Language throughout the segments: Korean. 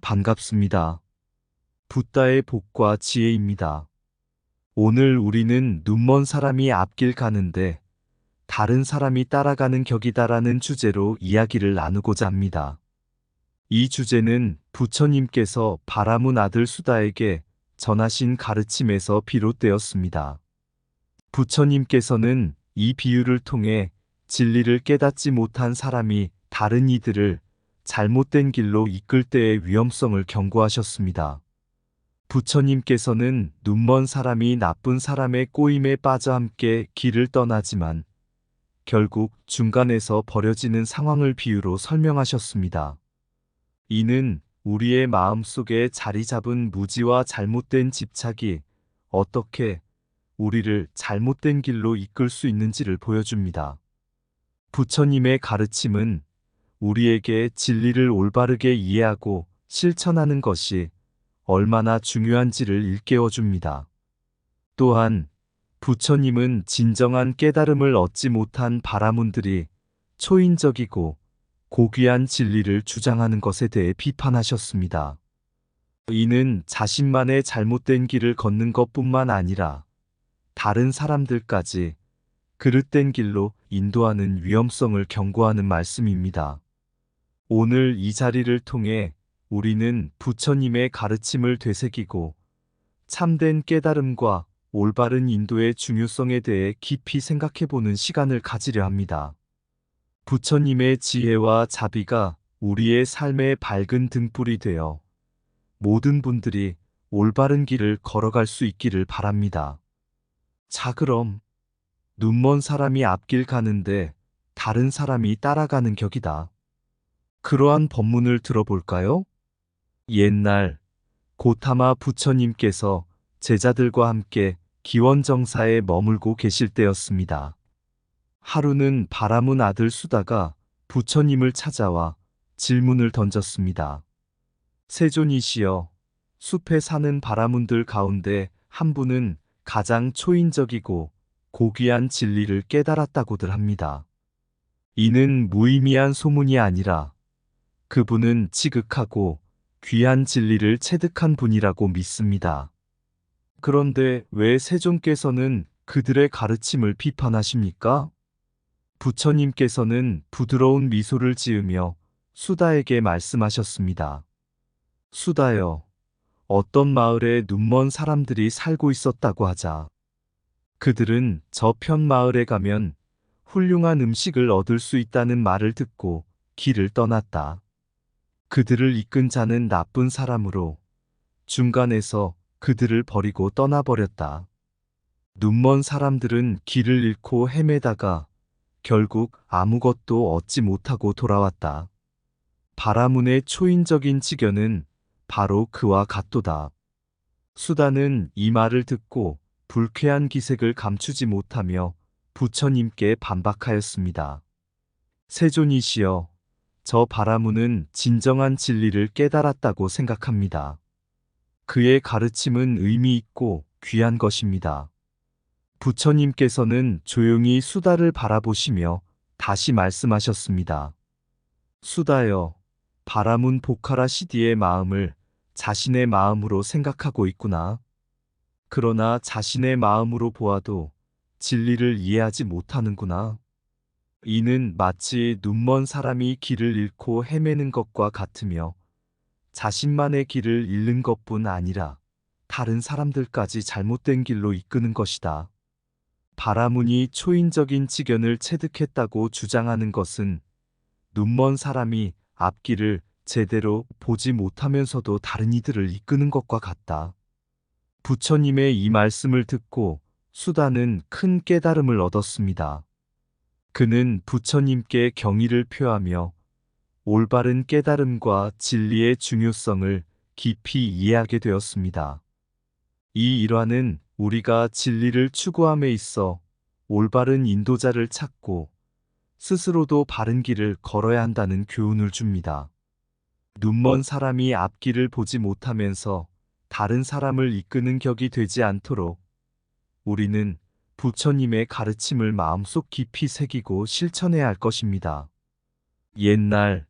반갑습니다. 붓다의 복과 지혜입니다. 오늘 우리는 눈먼 사람이 앞길 가는데 다른 사람이 따라가는 격이다라는 주제로 이야기를 나누고자 합니다. 이 주제는 부처님께서 바라문 아들 수다에게 전하신 가르침에서 비롯되었습니다. 부처님께서는 이 비유를 통해 진리를 깨닫지 못한 사람이 다른 이들을 잘못된 길로 이끌 때의 위험성을 경고하셨습니다. 부처님께서는 눈먼 사람이 나쁜 사람의 꼬임에 빠져 함께 길을 떠나지만 결국 중간에서 버려지는 상황을 비유로 설명하셨습니다. 이는 우리의 마음속에 자리 잡은 무지와 잘못된 집착이 어떻게 우리를 잘못된 길로 이끌 수 있는지를 보여줍니다. 부처님의 가르침은 우리에게 진리를 올바르게 이해하고 실천하는 것이 얼마나 중요한지를 일깨워줍니다. 또한 부처님은 진정한 깨달음을 얻지 못한 바라문들이 초인적이고 고귀한 진리를 주장하는 것에 대해 비판하셨습니다. 이는 자신만의 잘못된 길을 걷는 것뿐만 아니라 다른 사람들까지 그릇된 길로 인도하는 위험성을 경고하는 말씀입니다. 오늘 이 자리를 통해 우리는 부처님의 가르침을 되새기고 참된 깨달음과 올바른 인도의 중요성에 대해 깊이 생각해보는 시간을 가지려 합니다. 부처님의 지혜와 자비가 우리의 삶의 밝은 등불이 되어 모든 분들이 올바른 길을 걸어갈 수 있기를 바랍니다. 자, 그럼 눈먼 사람이 앞길 가는데 다른 사람이 따라가는 격이다. 그러한 법문을 들어볼까요? 옛날 고타마 부처님께서 제자들과 함께 기원정사에 머물고 계실 때였습니다. 하루는 바라문 아들 수다가 부처님을 찾아와 질문을 던졌습니다. 세존이시여, 숲에 사는 바라문들 가운데 한 분은 가장 초인적이고 고귀한 진리를 깨달았다고들 합니다. 이는 무의미한 소문이 아니라 그분은 지극하고 귀한 진리를 체득한 분이라고 믿습니다. 그런데 왜 세존께서는 그들의 가르침을 비판하십니까? 부처님께서는 부드러운 미소를 지으며 수다에게 말씀하셨습니다. 수다여, 어떤 마을에 눈먼 사람들이 살고 있었다고 하자. 그들은 저편 마을에 가면 훌륭한 음식을 얻을 수 있다는 말을 듣고 길을 떠났다. 그들을 이끈 자는 나쁜 사람으로 중간에서 그들을 버리고 떠나버렸다. 눈먼 사람들은 길을 잃고 헤매다가 결국 아무것도 얻지 못하고 돌아왔다. 바라문의 초인적인 지견은 바로 그와 같도다. 수다는 이 말을 듣고 불쾌한 기색을 감추지 못하며 부처님께 반박하였습니다. 세존이시여, 저 바라문은 진정한 진리를 깨달았다고 생각합니다. 그의 가르침은 의미 있고 귀한 것입니다. 부처님께서는 조용히 수다를 바라보시며 다시 말씀하셨습니다. 수다여, 바라문 보카라 시디의 마음을 자신의 마음으로 생각하고 있구나. 그러나 자신의 마음으로 보아도 진리를 이해하지 못하는구나. 이는 마치 눈먼 사람이 길을 잃고 헤매는 것과 같으며 자신만의 길을 잃는 것뿐 아니라 다른 사람들까지 잘못된 길로 이끄는 것이다. 바라문이 초인적인 지견을 체득했다고 주장하는 것은 눈먼 사람이 앞길을 제대로 보지 못하면서도 다른 이들을 이끄는 것과 같다. 부처님의 이 말씀을 듣고 수다는 큰 깨달음을 얻었습니다. 그는 부처님께 경의를 표하며 올바른 깨달음과 진리의 중요성을 깊이 이해하게 되었습니다. 이 일화는 우리가 진리를 추구함에 있어 올바른 인도자를 찾고 스스로도 바른 길을 걸어야 한다는 교훈을 줍니다. 눈먼 사람이 앞길을 보지 못하면서 다른 사람을 이끄는 격이 되지 않도록 우리는 부처님의 가르침을 마음속 깊이 새기고 실천해야 할 것입니다. 옛날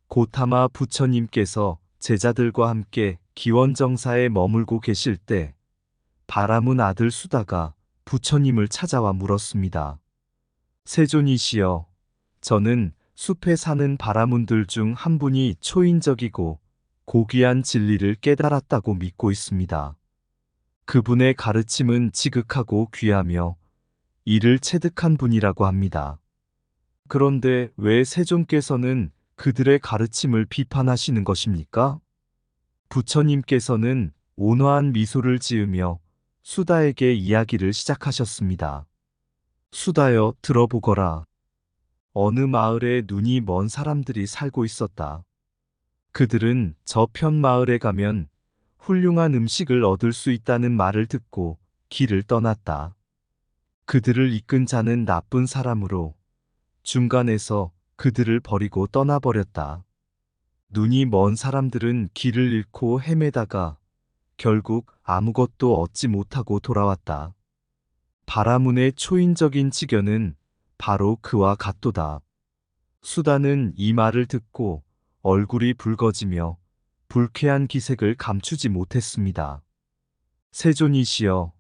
고타마 부처님께서 제자들과 함께 기원정사에 머물고 계실 때 바라문 아들 수다가 부처님을 찾아와 물었습니다. 세존이시여, 저는 숲에 사는 바라문들 중 한 분이 초인적이고 고귀한 진리를 깨달았다고 믿고 있습니다. 그분의 가르침은 지극하고 귀하며 이를 체득한 분이라고 합니다. 그런데 왜 세존께서는 그들의 가르침을 비판하시는 것입니까? 부처님께서는 온화한 미소를 지으며 수다에게 이야기를 시작하셨습니다. 수다여, 들어보거라. 어느 마을에 눈이 먼 사람들이 살고 있었다. 그들은 저편 마을에 가면 훌륭한 음식을 얻을 수 있다는 말을 듣고 길을 떠났다. 그들을 이끈 자는 나쁜 사람으로 중간에서 그들을 버리고 떠나버렸다. 눈이 먼 사람들은 길을 잃고 헤매다가 결국 아무것도 얻지 못하고 돌아왔다. 바라문의 초인적인 지견은 바로 그와 같도다. 수다는 이 말을 듣고 얼굴이 붉어지며 불쾌한 기색을 감추지 못했습니다. 세존이시여,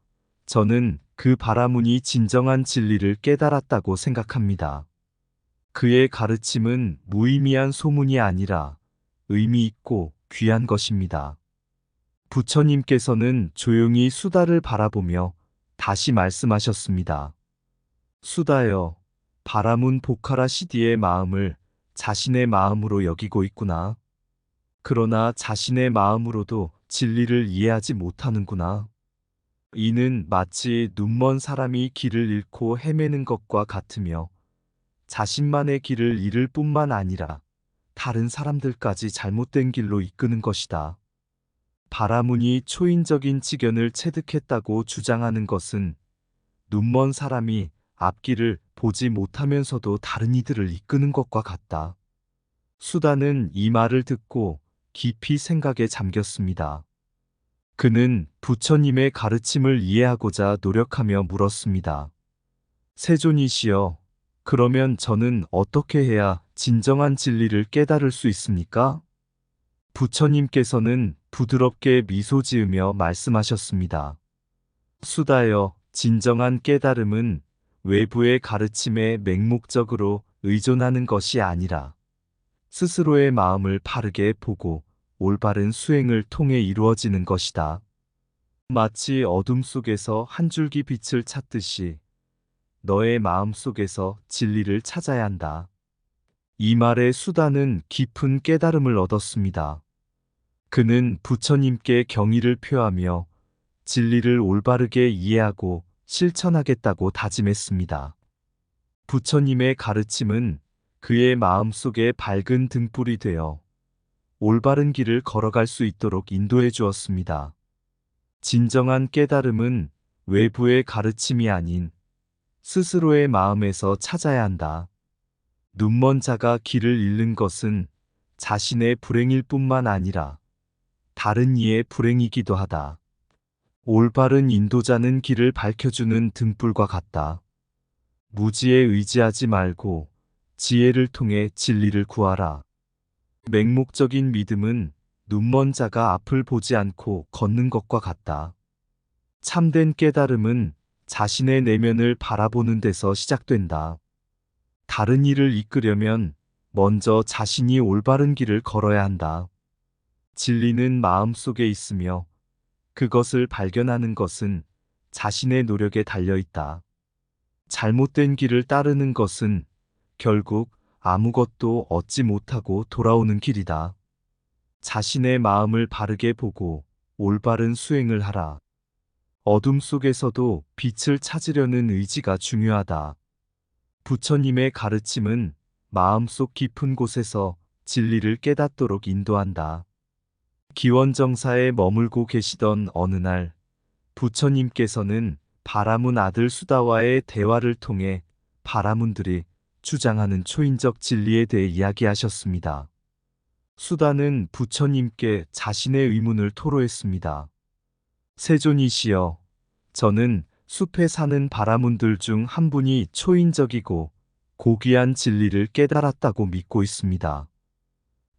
저는 그 바라문이 진정한 진리를 깨달았다고 생각합니다. 그의 가르침은 무의미한 소문이 아니라 의미 있고 귀한 것입니다. 부처님께서는 조용히 수다를 바라보며 다시 말씀하셨습니다. 수다여, 바라문 보카라 시디의 마음을 자신의 마음으로 여기고 있구나. 그러나 자신의 마음으로도 진리를 이해하지 못하는구나. 이는 마치 눈먼 사람이 길을 잃고 헤매는 것과 같으며 자신만의 길을 잃을 뿐만 아니라 다른 사람들까지 잘못된 길로 이끄는 것이다. 바라문이 초인적인 지견을 체득했다고 주장하는 것은 눈먼 사람이 앞길을 보지 못하면서도 다른 이들을 이끄는 것과 같다. 수다는 이 말을 듣고 깊이 생각에 잠겼습니다. 그는 부처님의 가르침을 이해하고자 노력하며 물었습니다. 세존이시여, 그러면 저는 어떻게 해야 진정한 진리를 깨달을 수 있습니까? 부처님께서는 부드럽게 미소 지으며 말씀하셨습니다. 수다여, 진정한 깨달음은 외부의 가르침에 맹목적으로 의존하는 것이 아니라 스스로의 마음을 바르게 보고 올바른 수행을 통해 이루어지는 것이다. 마치 어둠 속에서 한 줄기 빛을 찾듯이 너의 마음 속에서 진리를 찾아야 한다. 이 말에 수다는 깊은 깨달음을 얻었습니다. 그는 부처님께 경의를 표하며 진리를 올바르게 이해하고 실천하겠다고 다짐했습니다. 부처님의 가르침은 그의 마음속에 밝은 등불이 되어 올바른 길을 걸어갈 수 있도록 인도해 주었습니다. 진정한 깨달음은 외부의 가르침이 아닌 스스로의 마음에서 찾아야 한다. 눈먼 자가 길을 잃는 것은 자신의 불행일 뿐만 아니라 다른 이의 불행이기도 하다. 올바른 인도자는 길을 밝혀주는 등불과 같다. 무지에 의지하지 말고 지혜를 통해 진리를 구하라. 맹목적인 믿음은 눈먼 자가 앞을 보지 않고 걷는 것과 같다. 참된 깨달음은 자신의 내면을 바라보는 데서 시작된다. 다른 일을 이끌려면 먼저 자신이 올바른 길을 걸어야 한다. 진리는 마음속에 있으며 그것을 발견하는 것은 자신의 노력에 달려 있다. 잘못된 길을 따르는 것은 결국 아무것도 얻지 못하고 돌아오는 길이다. 자신의 마음을 바르게 보고 올바른 수행을 하라. 어둠 속에서도 빛을 찾으려는 의지가 중요하다. 부처님의 가르침은 마음속 깊은 곳에서 진리를 깨닫도록 인도한다. 기원정사에 머물고 계시던 어느 날, 부처님께서는 바라문 아들 수다와의 대화를 통해 바라문들이 주장하는 초인적 진리에 대해 이야기하셨습니다. 수다는 부처님께 자신의 의문을 토로했습니다. 세존이시여, 저는 숲에 사는 바라문들 중 한 분이 초인적이고 고귀한 진리를 깨달았다고 믿고 있습니다.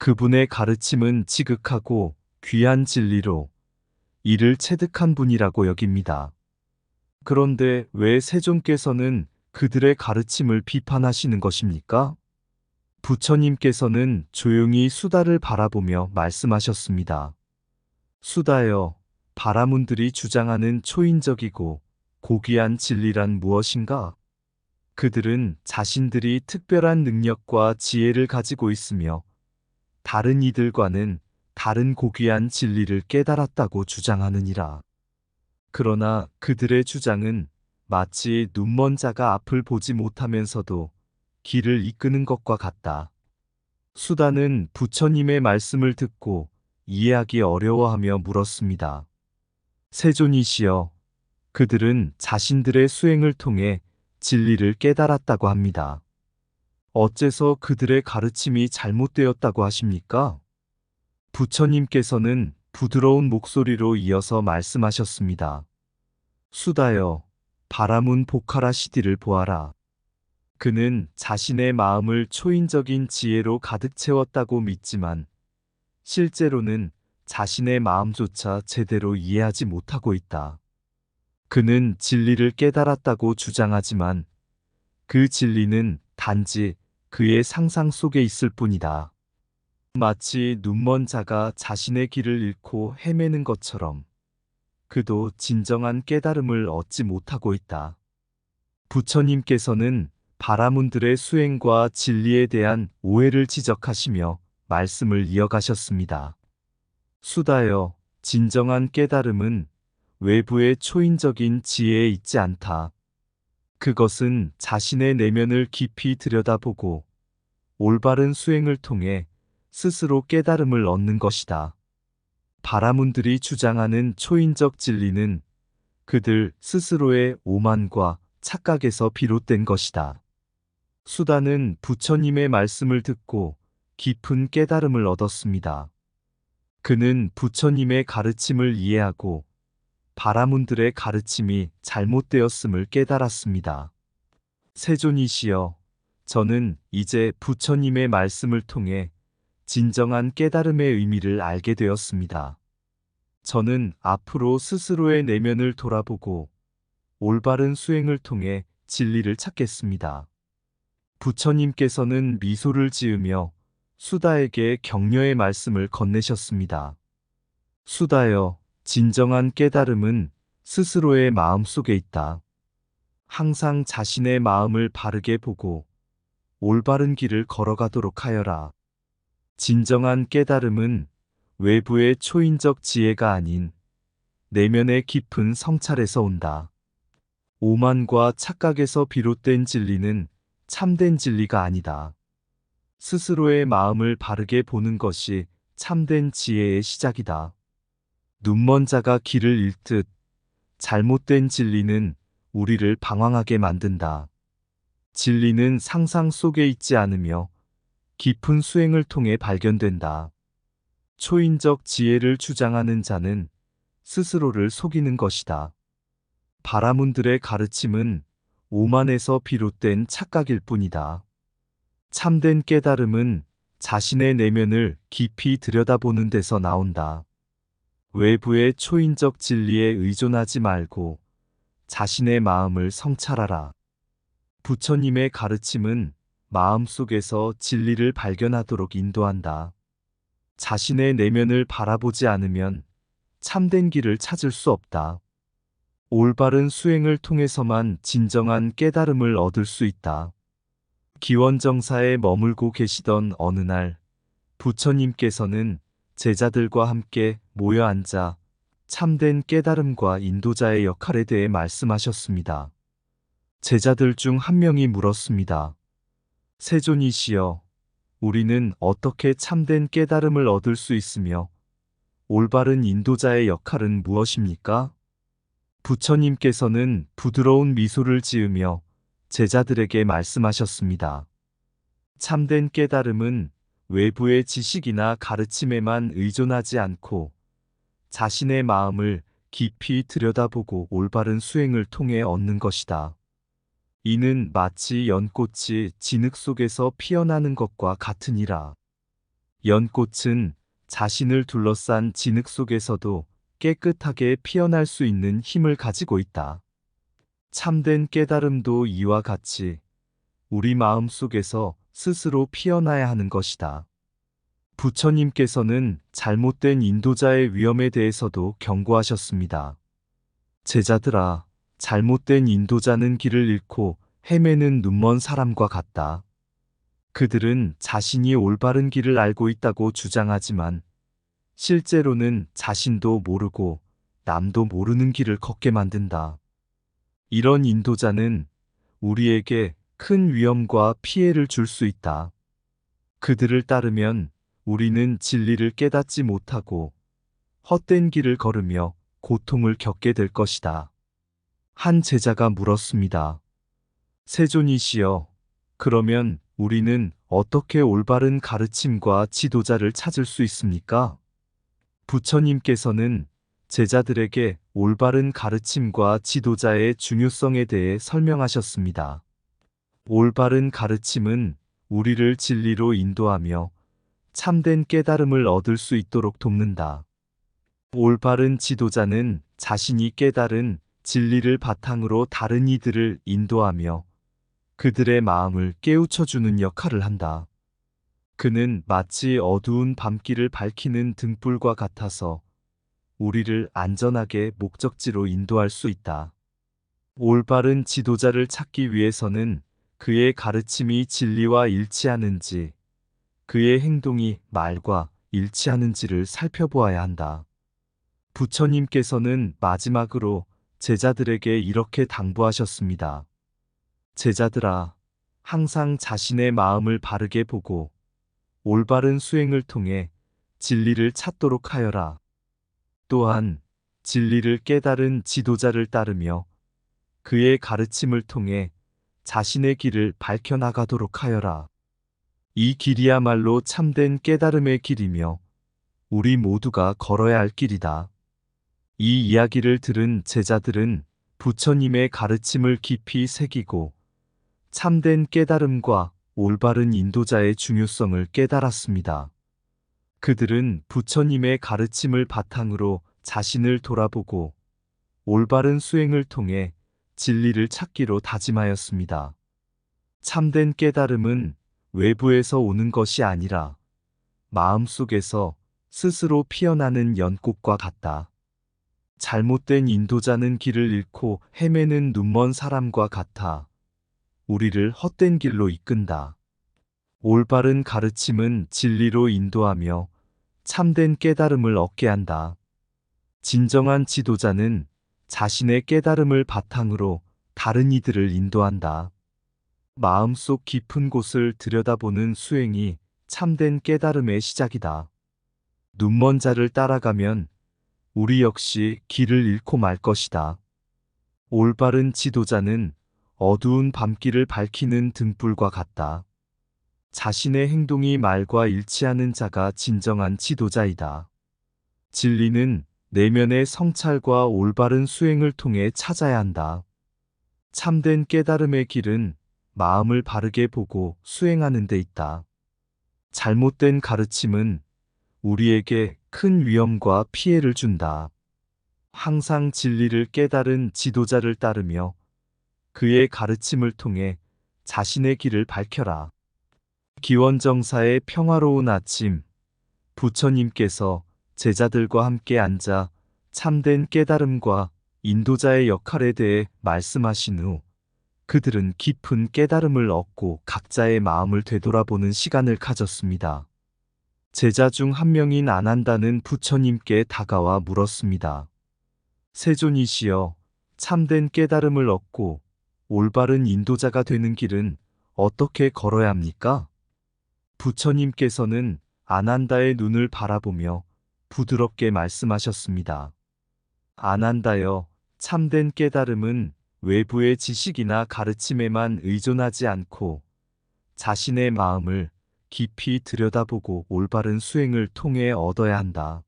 그분의 가르침은 지극하고 귀한 진리로 이를 체득한 분이라고 여깁니다. 그런데 왜 세존께서는 그들의 가르침을 비판하시는 것입니까? 부처님께서는 조용히 수다를 바라보며 말씀하셨습니다. 수다여, 바라문들이 주장하는 초인적이고 고귀한 진리란 무엇인가? 그들은 자신들이 특별한 능력과 지혜를 가지고 있으며 다른 이들과는 다른 고귀한 진리를 깨달았다고 주장하느니라. 그러나 그들의 주장은 마치 눈먼 자가 앞을 보지 못하면서도 길을 이끄는 것과 같다. 수다는 부처님의 말씀을 듣고 이해하기 어려워하며 물었습니다. 세존이시여, 그들은 자신들의 수행을 통해 진리를 깨달았다고 합니다. 어째서 그들의 가르침이 잘못되었다고 하십니까? 부처님께서는 부드러운 목소리로 이어서 말씀하셨습니다. 수다여, 바라문 보카라 시디를 보아라. 그는 자신의 마음을 초인적인 지혜로 가득 채웠다고 믿지만 실제로는 자신의 마음조차 제대로 이해하지 못하고 있다. 그는 진리를 깨달았다고 주장하지만 그 진리는 단지 그의 상상 속에 있을 뿐이다. 마치 눈먼 자가 자신의 길을 잃고 헤매는 것처럼 그도 진정한 깨달음을 얻지 못하고 있다. 부처님께서는 바라문들의 수행과 진리에 대한 오해를 지적하시며 말씀을 이어가셨습니다. 수다여, 진정한 깨달음은 외부의 초인적인 지혜에 있지 않다. 그것은 자신의 내면을 깊이 들여다보고 올바른 수행을 통해 스스로 깨달음을 얻는 것이다. 바라문들이 주장하는 초인적 진리는 그들 스스로의 오만과 착각에서 비롯된 것이다. 수다는 부처님의 말씀을 듣고 깊은 깨달음을 얻었습니다. 그는 부처님의 가르침을 이해하고 바라문들의 가르침이 잘못되었음을 깨달았습니다. 세존이시여, 저는 이제 부처님의 말씀을 통해 진정한 깨달음의 의미를 알게 되었습니다. 저는 앞으로 스스로의 내면을 돌아보고 올바른 수행을 통해 진리를 찾겠습니다. 부처님께서는 미소를 지으며 수다에게 격려의 말씀을 건네셨습니다. 수다여, 진정한 깨달음은 스스로의 마음 속에 있다. 항상 자신의 마음을 바르게 보고 올바른 길을 걸어가도록 하여라. 진정한 깨달음은 외부의 초인적 지혜가 아닌 내면의 깊은 성찰에서 온다. 오만과 착각에서 비롯된 진리는 참된 진리가 아니다. 스스로의 마음을 바르게 보는 것이 참된 지혜의 시작이다. 눈먼 자가 길을 잃듯 잘못된 진리는 우리를 방황하게 만든다. 진리는 상상 속에 있지 않으며 깊은 수행을 통해 발견된다. 초인적 지혜를 주장하는 자는 스스로를 속이는 것이다. 바라문들의 가르침은 오만에서 비롯된 착각일 뿐이다. 참된 깨달음은 자신의 내면을 깊이 들여다보는 데서 나온다. 외부의 초인적 진리에 의존하지 말고 자신의 마음을 성찰하라. 부처님의 가르침은 마음속에서 진리를 발견하도록 인도한다. 자신의 내면을 바라보지 않으면 참된 길을 찾을 수 없다. 올바른 수행을 통해서만 진정한 깨달음을 얻을 수 있다. 기원정사에 머물고 계시던 어느 날, 부처님께서는 제자들과 함께 모여 앉아 참된 깨달음과 인도자의 역할에 대해 말씀하셨습니다. 제자들 중 한 명이 물었습니다. 세존이시여, 우리는 어떻게 참된 깨달음을 얻을 수 있으며 올바른 인도자의 역할은 무엇입니까? 부처님께서는 부드러운 미소를 지으며 제자들에게 말씀하셨습니다. 참된 깨달음은 외부의 지식이나 가르침에만 의존하지 않고 자신의 마음을 깊이 들여다보고 올바른 수행을 통해 얻는 것이다. 이는 마치 연꽃이 진흙 속에서 피어나는 것과 같으니라. 연꽃은 자신을 둘러싼 진흙 속에서도 깨끗하게 피어날 수 있는 힘을 가지고 있다. 참된 깨달음도 이와 같이 우리 마음 속에서 스스로 피어나야 하는 것이다. 부처님께서는 잘못된 인도자의 위험에 대해서도 경고하셨습니다. 제자들아, 잘못된 인도자는 길을 잃고 헤매는 눈먼 사람과 같다. 그들은 자신이 올바른 길을 알고 있다고 주장하지만 실제로는 자신도 모르고 남도 모르는 길을 걷게 만든다. 이런 인도자는 우리에게 큰 위험과 피해를 줄 수 있다. 그들을 따르면 우리는 진리를 깨닫지 못하고 헛된 길을 걸으며 고통을 겪게 될 것이다. 한 제자가 물었습니다. 세존이시여, 그러면 우리는 어떻게 올바른 가르침과 지도자를 찾을 수 있습니까? 부처님께서는 제자들에게 올바른 가르침과 지도자의 중요성에 대해 설명하셨습니다. 올바른 가르침은 우리를 진리로 인도하며 참된 깨달음을 얻을 수 있도록 돕는다. 올바른 지도자는 자신이 깨달은 진리를 바탕으로 다른 이들을 인도하며 그들의 마음을 깨우쳐주는 역할을 한다. 그는 마치 어두운 밤길을 밝히는 등불과 같아서 우리를 안전하게 목적지로 인도할 수 있다. 올바른 지도자를 찾기 위해서는 그의 가르침이 진리와 일치하는지, 그의 행동이 말과 일치하는지를 살펴보아야 한다. 부처님께서는 마지막으로 제자들에게 이렇게 당부하셨습니다. 제자들아, 항상 자신의 마음을 바르게 보고 올바른 수행을 통해 진리를 찾도록 하여라. 또한 진리를 깨달은 지도자를 따르며 그의 가르침을 통해 자신의 길을 밝혀나가도록 하여라. 이 길이야말로 참된 깨달음의 길이며 우리 모두가 걸어야 할 길이다. 이 이야기를 들은 제자들은 부처님의 가르침을 깊이 새기고 참된 깨달음과 올바른 인도자의 중요성을 깨달았습니다. 그들은 부처님의 가르침을 바탕으로 자신을 돌아보고 올바른 수행을 통해 진리를 찾기로 다짐하였습니다. 참된 깨달음은 외부에서 오는 것이 아니라 마음속에서 스스로 피어나는 연꽃과 같다. 잘못된 인도자는 길을 잃고 헤매는 눈먼 사람과 같아 우리를 헛된 길로 이끈다. 올바른 가르침은 진리로 인도하며 참된 깨달음을 얻게 한다. 진정한 지도자는 자신의 깨달음을 바탕으로 다른 이들을 인도한다. 마음속 깊은 곳을 들여다보는 수행이 참된 깨달음의 시작이다. 눈먼 자를 따라가면 우리 역시 길을 잃고 말 것이다. 올바른 지도자는 어두운 밤길을 밝히는 등불과 같다. 자신의 행동이 말과 일치하는 자가 진정한 지도자이다. 진리는 내면의 성찰과 올바른 수행을 통해 찾아야 한다. 참된 깨달음의 길은 마음을 바르게 보고 수행하는 데 있다. 잘못된 가르침은 우리에게 큰 위험과 피해를 준다. 항상 진리를 깨달은 지도자를 따르며 그의 가르침을 통해 자신의 길을 밝혀라. 기원정사의 평화로운 아침, 부처님께서 제자들과 함께 앉아 참된 깨달음과 인도자의 역할에 대해 말씀하신 후 그들은 깊은 깨달음을 얻고 각자의 마음을 되돌아보는 시간을 가졌습니다. 제자 중 한 명인 아난다는 부처님께 다가와 물었습니다. 세존이시여, 참된 깨달음을 얻고 올바른 인도자가 되는 길은 어떻게 걸어야 합니까? 부처님께서는 아난다의 눈을 바라보며 부드럽게 말씀하셨습니다. 아난다여, 참된 깨달음은 외부의 지식이나 가르침에만 의존하지 않고 자신의 마음을 깊이 들여다보고 올바른 수행을 통해 얻어야 한다.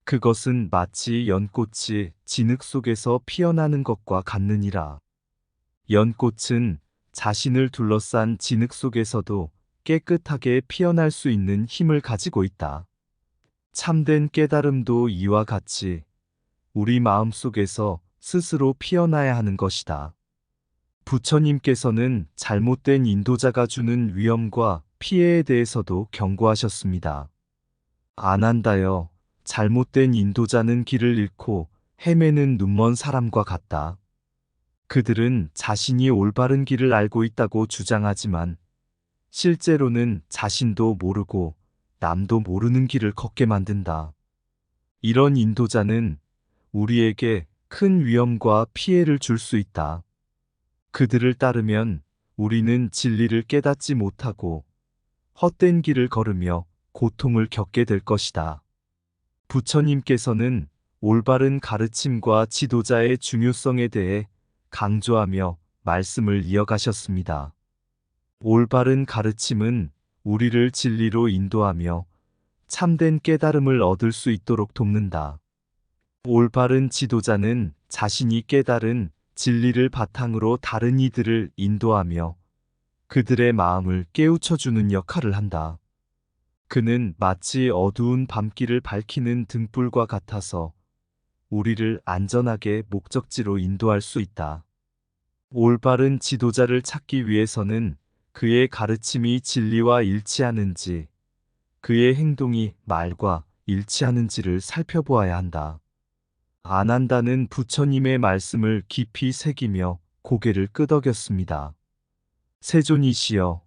그것은 마치 연꽃이 진흙 속에서 피어나는 것과 같느니라. 연꽃은 자신을 둘러싼 진흙 속에서도 깨끗하게 피어날 수 있는 힘을 가지고 있다. 참된 깨달음도 이와 같이 우리 마음속에서 스스로 피어나야 하는 것이다. 부처님께서는 잘못된 인도자가 주는 위험과 피해에 대해서도 경고하셨습니다. 아난다여, 잘못된 인도자는 길을 잃고 헤매는 눈먼 사람과 같다. 그들은 자신이 올바른 길을 알고 있다고 주장하지만 실제로는 자신도 모르고 남도 모르는 길을 걷게 만든다. 이런 인도자는 우리에게 큰 위험과 피해를 줄 수 있다. 그들을 따르면 우리는 진리를 깨닫지 못하고 헛된 길을 걸으며 고통을 겪게 될 것이다. 부처님께서는 올바른 가르침과 지도자의 중요성에 대해 강조하며 말씀을 이어가셨습니다. 올바른 가르침은 우리를 진리로 인도하며 참된 깨달음을 얻을 수 있도록 돕는다. 올바른 지도자는 자신이 깨달은 진리를 바탕으로 다른 이들을 인도하며 그들의 마음을 깨우쳐주는 역할을 한다. 그는 마치 어두운 밤길을 밝히는 등불과 같아서 우리를 안전하게 목적지로 인도할 수 있다. 올바른 지도자를 찾기 위해서는 그의 가르침이 진리와 일치하는지, 그의 행동이 말과 일치하는지를 살펴보아야 한다. 아난다는 부처님의 말씀을 깊이 새기며 고개를 끄덕였습니다. 세존이시여,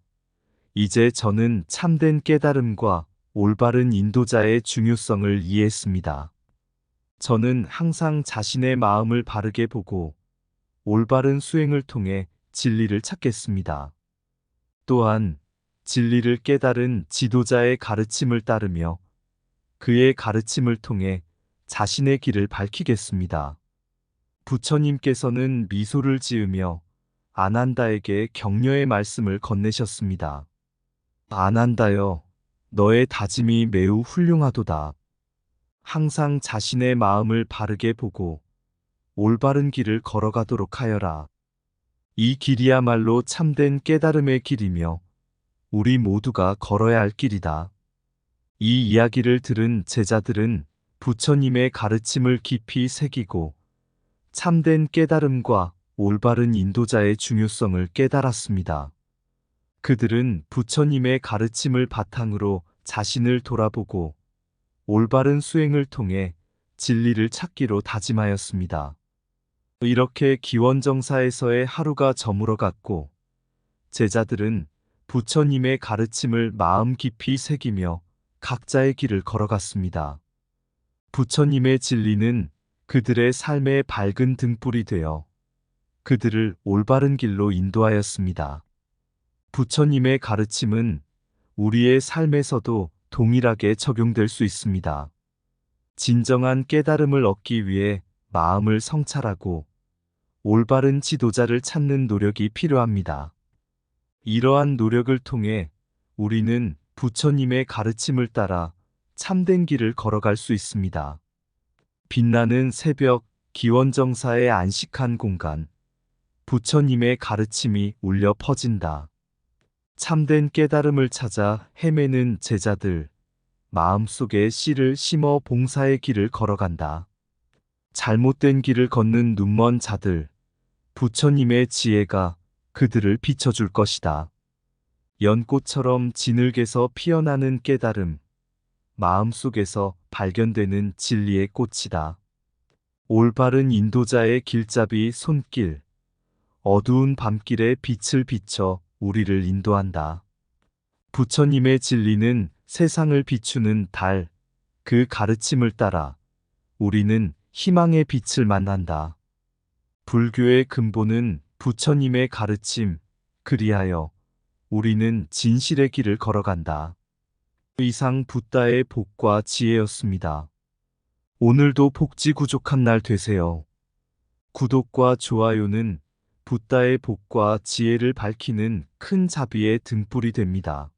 이제 저는 참된 깨달음과 올바른 인도자의 중요성을 이해했습니다. 저는 항상 자신의 마음을 바르게 보고 올바른 수행을 통해 진리를 찾겠습니다. 또한 진리를 깨달은 지도자의 가르침을 따르며 그의 가르침을 통해 자신의 길을 밝히겠습니다. 부처님께서는 미소를 지으며 아난다에게 격려의 말씀을 건네셨습니다. 아난다여, 너의 다짐이 매우 훌륭하도다. 항상 자신의 마음을 바르게 보고 올바른 길을 걸어가도록 하여라. 이 길이야말로 참된 깨달음의 길이며 우리 모두가 걸어야 할 길이다. 이 이야기를 들은 제자들은 부처님의 가르침을 깊이 새기고 참된 깨달음과 올바른 인도자의 중요성을 깨달았습니다. 그들은 부처님의 가르침을 바탕으로 자신을 돌아보고 올바른 수행을 통해 진리를 찾기로 다짐하였습니다. 이렇게 기원정사에서의 하루가 저물어갔고 제자들은 부처님의 가르침을 마음 깊이 새기며 각자의 길을 걸어갔습니다. 부처님의 진리는 그들의 삶의 밝은 등불이 되어 그들을 올바른 길로 인도하였습니다. 부처님의 가르침은 우리의 삶에서도 동일하게 적용될 수 있습니다. 진정한 깨달음을 얻기 위해 마음을 성찰하고 올바른 지도자를 찾는 노력이 필요합니다. 이러한 노력을 통해 우리는 부처님의 가르침을 따라 참된 길을 걸어갈 수 있습니다. 빛나는 새벽, 기원정사의 안식한 공간, 부처님의 가르침이 울려 퍼진다. 참된 깨달음을 찾아 헤매는 제자들, 마음속에 씨를 심어 봉사의 길을 걸어간다. 잘못된 길을 걷는 눈먼 자들, 부처님의 지혜가 그들을 비춰줄 것이다. 연꽃처럼 진흙에서 피어나는 깨달음, 마음속에서 발견되는 진리의 꽃이다. 올바른 인도자의 길잡이 손길, 어두운 밤길에 빛을 비춰 우리를 인도한다. 부처님의 진리는 세상을 비추는 달, 그 가르침을 따라 우리는 희망의 빛을 만난다. 불교의 근본은 부처님의 가르침, 그리하여 우리는 진실의 길을 걸어간다. 이상 붓다의 복과 지혜였습니다. 오늘도 복지구족한 날 되세요. 구독과 좋아요는 붓다의 복과 지혜를 밝히는 큰 자비의 등불이 됩니다.